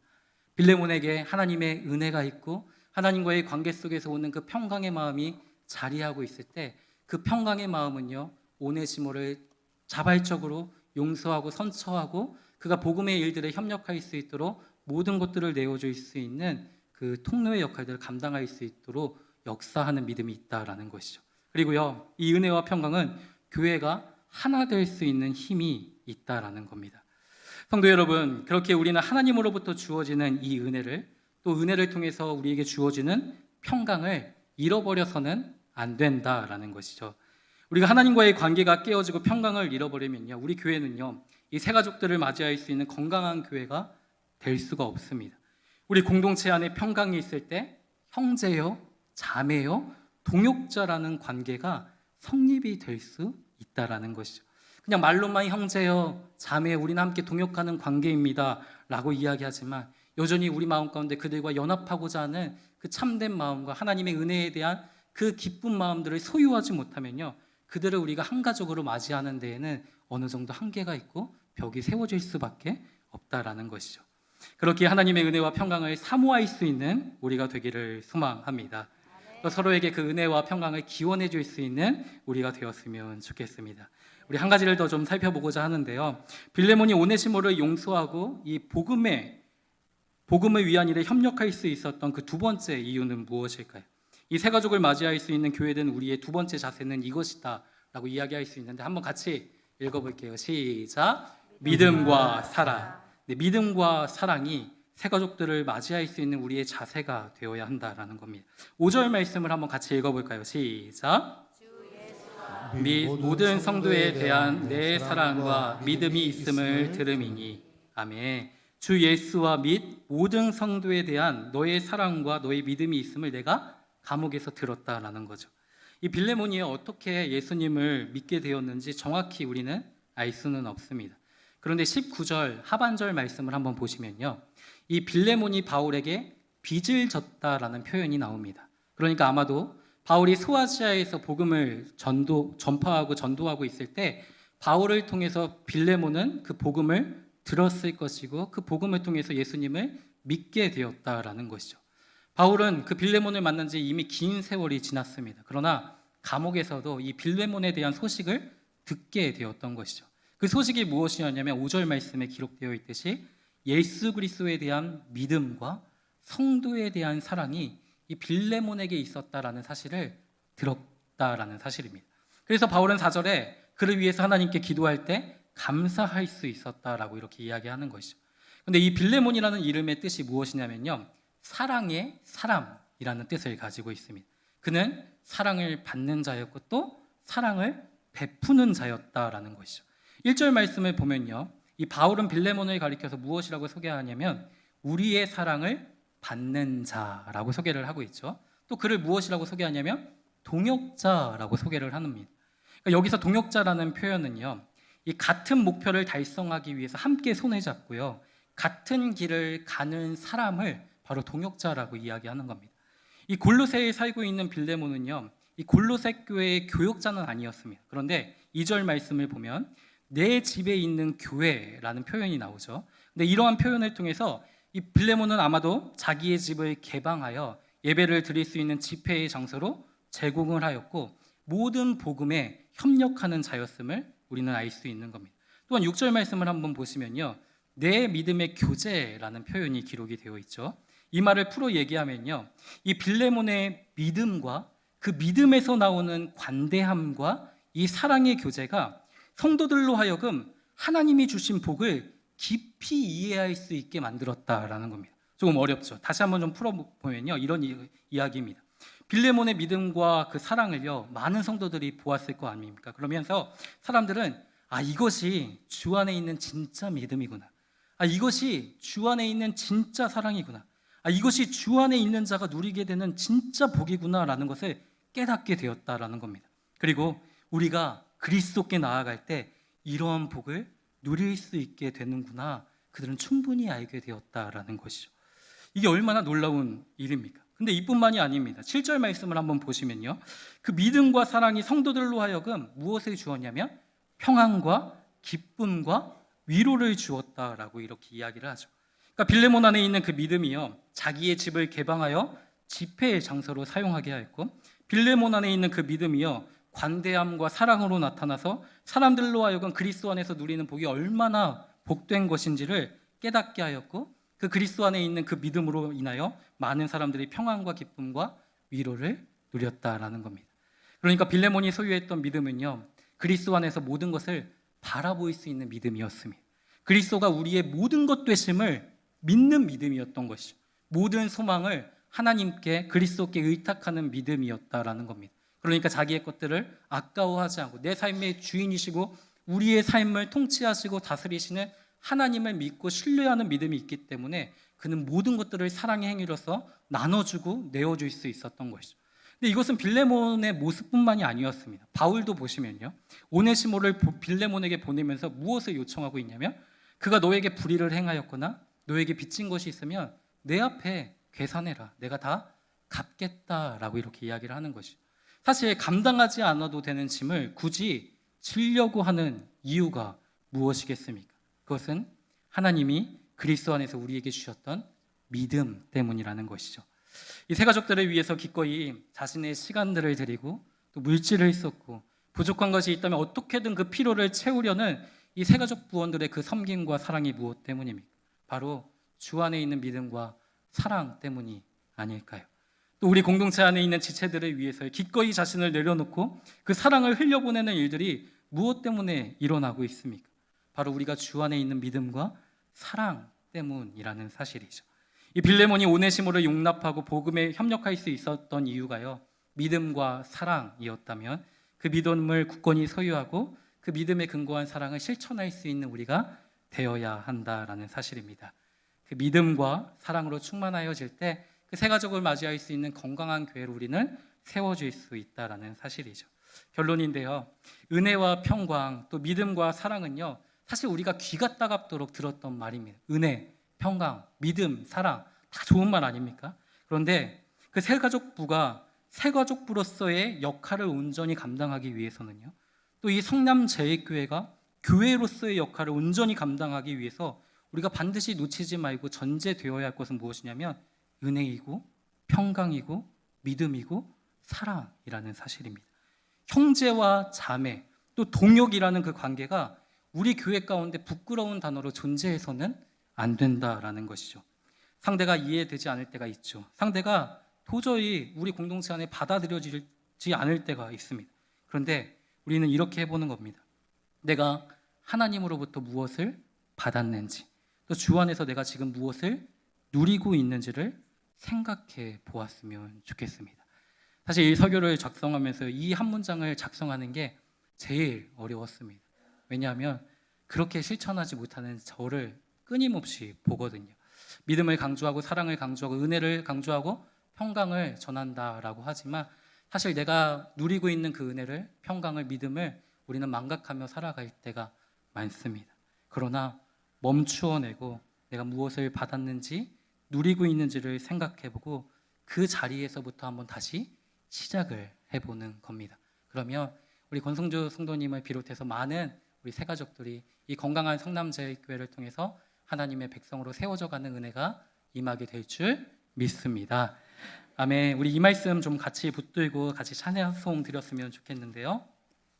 빌레몬에게 하나님의 은혜가 있고 하나님과의 관계 속에서 오는 그 평강의 마음이 자리하고 있을 때 그 평강의 마음은요, 오네시모를 자발적으로 용서하고 선처하고 그가 복음의 일들에 협력할 수 있도록 모든 것들을 내어줄 수 있는 그 통로의 역할들을 감당할 수 있도록 역사하는 믿음이 있다라는 것이죠. 그리고요, 이 은혜와 평강은 교회가 하나 될 수 있는 힘이 있다라는 겁니다. 성도 여러분, 그렇게 우리는 하나님으로부터 주어지는 이 은혜를, 또 은혜를 통해서 우리에게 주어지는 평강을 잃어버려서는 안 된다라는 것이죠. 우리가 하나님과의 관계가 깨어지고 평강을 잃어버리면요, 우리 교회는요, 이 세 가족들을 맞이할 수 있는 건강한 교회가 될 수가 없습니다. 우리 공동체 안에 평강이 있을 때 형제요, 자매요, 동역자라는 관계가 성립이 될 수 있다라는 것이죠. 그냥 말로만 형제요, 자매요, 우리는 함께 동역하는 관계입니다 라고 이야기하지만 여전히 우리 마음 가운데 그들과 연합하고자 하는 그 참된 마음과 하나님의 은혜에 대한 그 기쁜 마음들을 소유하지 못하면요, 그들을 우리가 한 가족으로 맞이하는 데에는 어느 정도 한계가 있고 벽이 세워질 수밖에 없다라는 것이죠. 그렇게 하나님의 은혜와 평강을 사모할 수 있는 우리가 되기를 소망합니다. 또 서로에게 그 은혜와 평강을 기원해 줄 수 있는 우리가 되었으면 좋겠습니다. 우리 한 가지를 더 좀 살펴보고자 하는데요, 빌레몬이 오네시모를 용서하고 이 복음을 위한 일에 협력할 수 있었던 그 두 번째 이유는 무엇일까요? 이 세 가족을 맞이할 수 있는 교회된 우리의 두 번째 자세는 이것이다 라고 이야기할 수 있는데 한번 같이 읽어볼게요. 시작. 믿음과 사랑. 네, 믿음과 사랑이 세 가족들을 맞이할 수 있는 우리의 자세가 되어야 한다라는 겁니다. 5절 말씀을 한번 같이 읽어볼까요? 시작. 모든 성도에 대한 내 사랑과 믿음이 있음을 들음이니. 아멘. 주 예수와 및 모든 성도에 대한 너의 사랑과 너의 믿음이 있음을 내가 감옥에서 들었다라는 거죠. 이 빌레몬이 어떻게 예수님을 믿게 되었는지 정확히 우리는 알 수는 없습니다. 그런데 19절 하반절 말씀을 한번 보시면요, 이 빌레몬이 바울에게 빚을 졌다라는 표현이 나옵니다. 그러니까 아마도 바울이 소아시아에서 복음을 전파하고 전도하고 있을 때 바울을 통해서 빌레몬은 그 복음을 들었을 것이고 그 복음을 통해서 예수님을 믿게 되었다라는 것이죠. 바울은 그 빌레몬을 만난 지 이미 긴 세월이 지났습니다. 그러나 감옥에서도 이 빌레몬에 대한 소식을 듣게 되었던 것이죠. 그 소식이 무엇이었냐면 5절 말씀에 기록되어 있듯이 예수 그리스도에 대한 믿음과 성도에 대한 사랑이 이 빌레몬에게 있었다라는 사실을 들었다라는 사실입니다. 그래서 바울은 4절에 그를 위해서 하나님께 기도할 때 감사할 수 있었다라고 이렇게 이야기하는 것이죠. 근데 이 빌레몬이라는 이름의 뜻이 무엇이냐면요, 사랑의 사람이라는 뜻을 가지고 있습니다. 그는 사랑을 받는 자였고 또 사랑을 베푸는 자였다라는 것이죠. 1절 말씀을 보면요, 이 바울은 빌레몬을 가리켜서 무엇이라고 소개하냐면 우리의 사랑을 받는 자라고 소개를 하고 있죠. 또 그를 무엇이라고 소개하냐면 동역자라고 소개를 합니다. 그러니까 여기서 동역자라는 표현은요, 이 같은 목표를 달성하기 위해서 함께 손을 잡고요, 같은 길을 가는 사람을 바로 동역자라고 이야기하는 겁니다. 이 골로새에 살고 있는 빌레몬은요, 이 골로새 교회의 교역자는 아니었습니다. 그런데 2절 말씀을 보면 내 집에 있는 교회라는 표현이 나오죠. 근데 이러한 표현을 통해서 이 빌레몬은 아마도 자기의 집을 개방하여 예배를 드릴 수 있는 집회의 장소로 제공을 하였고 모든 복음에 협력하는 자였음을 우리는 알 수 있는 겁니다. 또한 6절 말씀을 한번 보시면요, 내 믿음의 교제라는 표현이 기록이 되어 있죠. 이 말을 풀어 얘기하면요, 이 빌레몬의 믿음과 그 믿음에서 나오는 관대함과 이 사랑의 교제가 성도들로 하여금 하나님이 주신 복을 깊이 이해할 수 있게 만들었다라는 겁니다. 조금 어렵죠. 다시 한번 좀 풀어보면요, 이런 이야기입니다. 빌레몬의 믿음과 그 사랑을요, 많은 성도들이 보았을 거 아닙니까? 그러면서 사람들은 이것이 주 안에 있는 진짜 믿음이구나. 이것이 주 안에 있는 진짜 사랑이구나. 이것이 주 안에 있는 자가 누리게 되는 진짜 복이구나라는 것을 깨닫게 되었다라는 겁니다. 그리고 우리가 그리스도께 나아갈 때 이러한 복을 누릴 수 있게 되는구나, 그들은 충분히 알게 되었다라는 것이죠. 이게 얼마나 놀라운 일입니까? 근데 이뿐만이 아닙니다. 7절 말씀을 한번 보시면요, 그 믿음과 사랑이 성도들로 하여금 무엇을 주었냐면 평안과 기쁨과 위로를 주었다라고 이렇게 이야기를 하죠. 그러니까 빌레몬 안에 있는 그 믿음이요, 자기의 집을 개방하여 집회의 장소로 사용하게 하였고, 빌레몬 안에 있는 그 믿음이요, 관대함과 사랑으로 나타나서 사람들로 하여금 그리스도 안에서 누리는 복이 얼마나 복된 것인지를 깨닫게 하였고, 그 그리스도 안에 있는 그 믿음으로 인하여 많은 사람들이 평안과 기쁨과 위로를 누렸다라는 겁니다. 그러니까 빌레몬이 소유했던 믿음은요, 그리스도 안에서 모든 것을 바라볼 수 있는 믿음이었습니다. 그리스도가 우리의 모든 것 되심을 믿는 믿음이었던 것이죠. 모든 소망을 하나님께 그리스도께 의탁하는 믿음이었다라는 겁니다. 그러니까 자기의 것들을 아까워하지 않고 내 삶의 주인이시고 우리의 삶을 통치하시고 다스리시는 하나님을 믿고 신뢰하는 믿음이 있기 때문에 그는 모든 것들을 사랑의 행위로서 나눠주고 내어줄 수 있었던 것이죠. 근데 이것은 빌레몬의 모습뿐만이 아니었습니다. 바울도 보시면요, 오네시모를 빌레몬에게 보내면서 무엇을 요청하고 있냐면 그가 너에게 불의를 행하였거나 너에게 빚진 것이 있으면 내 앞에 계산해라, 내가 다 갚겠다라고 이렇게 이야기를 하는 것이죠. 사실 감당하지 않아도 되는 짐을 굳이 지려고 하는 이유가 무엇이겠습니까? 그것은 하나님이 그리스도 안에서 우리에게 주셨던 믿음 때문이라는 것이죠. 이 세 가족들을 위해서 기꺼이 자신의 시간들을 드리고 또 물질을 쏟고 부족한 것이 있다면 어떻게든 그 필요를 채우려는 이 세 가족 부원들의 그 섬김과 사랑이 무엇 때문입니까? 바로 주 안에 있는 믿음과 사랑 때문이 아닐까요? 또 우리 공동체 안에 있는 지체들을 위해서 기꺼이 자신을 내려놓고 그 사랑을 흘려보내는 일들이 무엇 때문에 일어나고 있습니까? 바로 우리가 주 안에 있는 믿음과 사랑 때문이라는 사실이죠. 이 빌레몬이 오네시모를 용납하고 복음에 협력할 수 있었던 이유가요, 믿음과 사랑이었다면 그 믿음을 굳건히 소유하고 그 믿음에 근거한 사랑을 실천할 수 있는 우리가 되어야 한다라는 사실입니다. 그 믿음과 사랑으로 충만하여질 때 그 세 가족을 맞이할 수 있는 건강한 교회를 우리는 세워줄 수 있다라는 사실이죠. 결론인데요, 은혜와 평강 또 믿음과 사랑은요, 사실 우리가 귀가 따갑도록 들었던 말입니다. 은혜, 평강, 믿음, 사랑 다 좋은 말 아닙니까? 그런데 그 새가족부가 새가족부로서의 역할을 온전히 감당하기 위해서는요, 또 이 성남제일교회가 교회로서의 역할을 온전히 감당하기 위해서 우리가 반드시 놓치지 말고 전제되어야 할 것은 무엇이냐면 은혜이고 평강이고 믿음이고 사랑이라는 사실입니다. 형제와 자매 또 동역이라는 그 관계가 우리 교회 가운데 부끄러운 단어로 존재해서는 안 된다라는 것이죠. 상대가 이해되지 않을 때가 있죠. 상대가 도저히 우리 공동체 안에 받아들여지지 않을 때가 있습니다. 그런데 우리는 이렇게 해보는 겁니다. 내가 하나님으로부터 무엇을 받았는지, 또 주 안에서 내가 지금 무엇을 누리고 있는지를 생각해 보았으면 좋겠습니다. 사실 이 설교를 작성하면서 이 한 문장을 작성하는 게 제일 어려웠습니다. 왜냐하면 그렇게 실천하지 못하는 저를 끊임없이 보거든요. 믿음을 강조하고 사랑을 강조하고 은혜를 강조하고 평강을 전한다라고 하지만 사실 내가 누리고 있는 그 은혜를, 평강을, 믿음을 우리는 망각하며 살아갈 때가 많습니다. 그러나 멈추어내고 내가 무엇을 받았는지 누리고 있는지를 생각해보고 그 자리에서부터 한번 다시 시작을 해보는 겁니다. 그러면 우리 권성주 성도님을 비롯해서 많은 우리 새가족들이 이 건강한 성남제일교회를 통해서 하나님의 백성으로 세워져 가는 은혜가 임하게 될 줄 믿습니다. 아멘. 우리 이 말씀 좀 같이 붙들고 같이 찬양송 드렸으면 좋겠는데요.